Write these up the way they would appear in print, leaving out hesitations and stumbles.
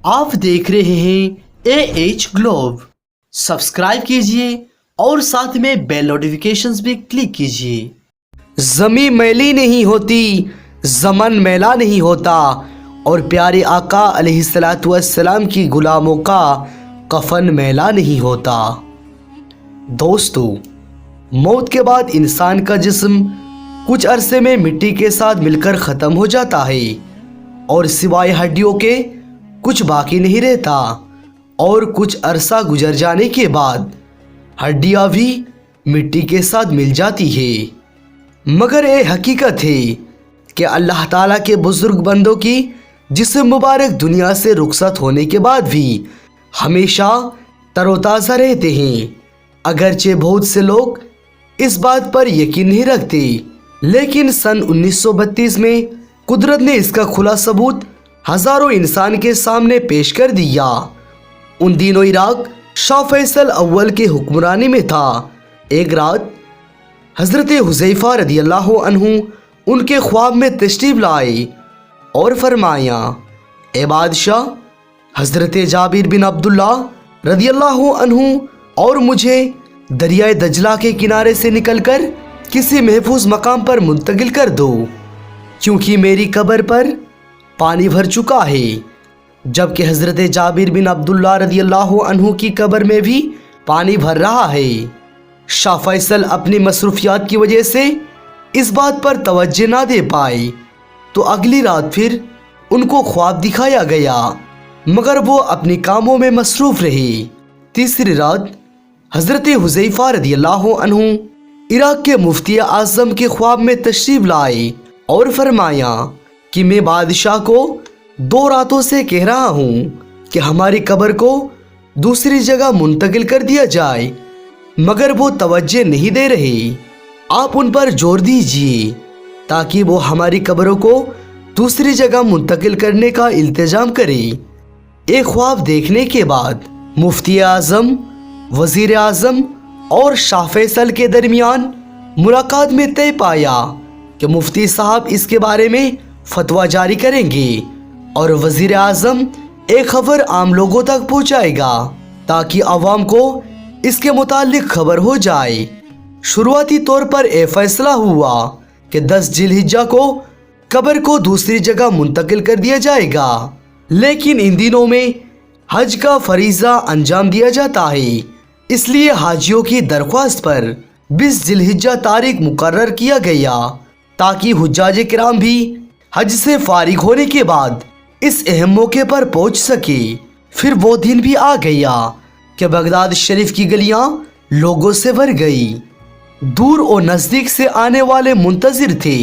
आप देख रहे हैं AH ग्लोब। सब्सक्राइब कीजिए और साथ में बेल नोटिफिकेशंस भी क्लिक कीजिए। ज़मीं मैली नहीं होती, ज़मन मैला नहीं होता और प्यारे आका अलैहिस्सलातु वस्सलाम की गुलामों का कफन मैला नहीं होता। दोस्तों, मौत के बाद इंसान का जिस्म कुछ अरसे में मिट्टी के साथ मिलकर ख़त्म हो जाता है और सिवाय हड्डियों के कुछ बाकी नहीं रहता और कुछ अरसा गुजर जाने के बाद हड्डियाँ भी मिट्टी के साथ मिल जाती है। मगर ये हकीकत है कि अल्लाह ताला के बुज़ुर्ग बंदों की जिस्म मुबारक दुनिया से रुखसत होने के बाद भी हमेशा तरोताज़ा रहते हैं। अगरचे बहुत से लोग इस बात पर यकीन नहीं रखते, लेकिन सन 1932 में कुदरत ने इसका खुला सबूत हज़ारों इंसान के सामने पेश कर दिया। उन दिनों इराक शाह फैसल अव्वल के हुक्मरानी में था। एक रात हज़रत हुज़ैफ़ा रदियल्लाहु अन्हु उनके ख्वाब में तशरीफ़ लाए और फरमाया, ए बादशाह, हज़रत जाबिर बिन अब्दुल्ला रदियल्लाहु अन्हु और मुझे दरियाए दजला के किनारे से निकलकर किसी महफूज मकाम पर मुंतकिल कर दो, क्योंकि मेरी कब्र पर पानी भर चुका है। जबकि हज़रत जाबिर बिन अब्दुल्ला रदियल्लाहु अन्हु की कब्र में भी पानी भर रहा है। शाह फैसल अपनी मसरूफियात की वजह से इस बात पर तवज्जो ना दे पाए, तो अगली रात फिर उनको ख्वाब दिखाया गया, मगर वो अपने कामों में मसरूफ़ रहे। तीसरी रात हज़रत हुज़ैफ़ा रदियल्लाहु अन्हु इराक के मुफ्ती आज़म के ख्वाब में तशरीफ़ लाए और फरमाया कि मैं बादशाह को 2 रातों से कह रहा हूँ कि हमारी कब्र को दूसरी जगह मुंतकिल कर दिया जाए, मगर वो तवज्जो नहीं दे रहे। आप उन पर जोर दीजिए ताकि वो हमारी कब्रों को दूसरी जगह मुंतकिल करने का इल्तिजाम करे। एक ख्वाब देखने के बाद मुफ्ती आज़म, वज़ीर आज़म और शाह फैसल के दरमियान मुलाकात में तय पाया कि मुफ्ती साहब इसके बारे में फतवा जारी करेंगे और वज़ीर आज़म एक खबर आम लोगों तक पहुंचाएगा ताकि अवाम को इसके मुतालिक खबर हो जाए। शुरुआती तौर पर यह फैसला हुआ कि 10 जिलहिज्जा को कब्र को दूसरी जगह मुंतकिल कर दिया जाएगा, लेकिन इन दिनों में हज का फरीज़ा अंजाम दिया जाता है, इसलिए हाजियों की दरख्वास्त पर 20 जिलहिज्जा तारीख मुकर्रर किया गया ताकि हुज्जाज किराम भी हज से फारिग होने के बाद इस अहम मौके पर पहुंच सके। फिर वो दिन भी आ गया कि बगदाद शरीफ की गलियां लोगों से भर गई। दूर और नज़दीक से आने वाले मुंतज़िर थे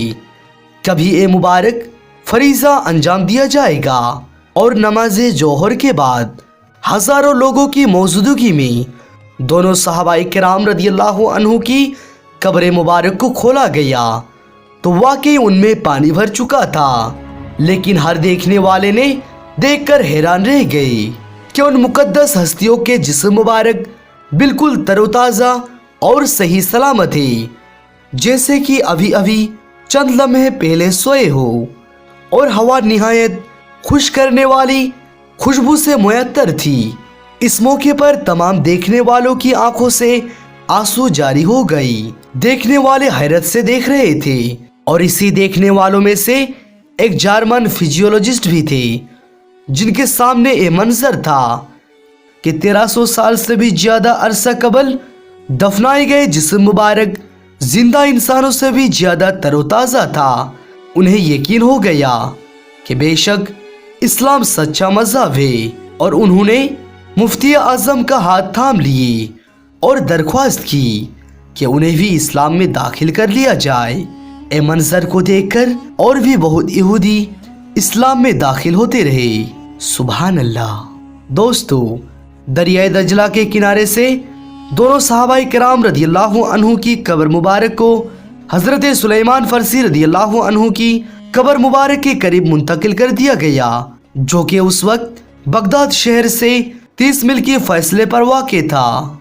कभी ये मुबारक फरीज़ा अंजाम दिया जाएगा और नमाज जोहर के बाद हज़ारों लोगों की मौजूदगी में दोनों सहाबाए किराम रदियल्लाहु अन्हु की कब्र मुबारक को खोला गया तो वाकई उनमें पानी भर चुका था, लेकिन हर देखने वाले ने देखकर हैरान रह गए कि उन मुकद्दस हस्तियों के जिस्म मुबारक बिल्कुल तरोताज़ा और सही सलामत है, जैसे कि अभी अभी चंद लम्हे पहले सोए हो, और हवा निहायत खुश करने वाली खुशबू से मुयत्तर थी। इस मौके पर तमाम देखने वालों की आंखों से आंसू जारी हो गई। देखने वाले हैरत से देख रहे थे और इसी देखने वालों में से एक जर्मन फिजियोलॉजिस्ट भी थे, जिनके सामने ये मंजर था कि 1300 साल से भी ज्यादा अरसा कबल दफनाए गए जिस्म मुबारक जिंदा इंसानों से भी ज्यादा तरोताज़ा था। उन्हें यकीन हो गया कि बेशक इस्लाम सच्चा मजहब है, और उन्होंने मुफ्ती आज़म का हाथ थाम लिए और दरख्वास्त की कि उन्हें भी इस्लाम में दाखिल कर लिया जाए। ए मंजर को देखकर और भी बहुत यहूदी इस्लाम में दाखिल होते रहे। सुभान अल्लाह। दोस्तों, दरियाए दजला के किनारे से दोनों सहाबाए किराम रदियल्लाहु अन्हु की कब्र मुबारक को हज़रत सुलेमान फ़रसी रदियल्लाहु अन्हु की कब्र मुबारक के करीब मुंतकिल कर दिया गया, जो कि उस वक्त बगदाद शहर से 30 मील के फासले पर वाक़ था।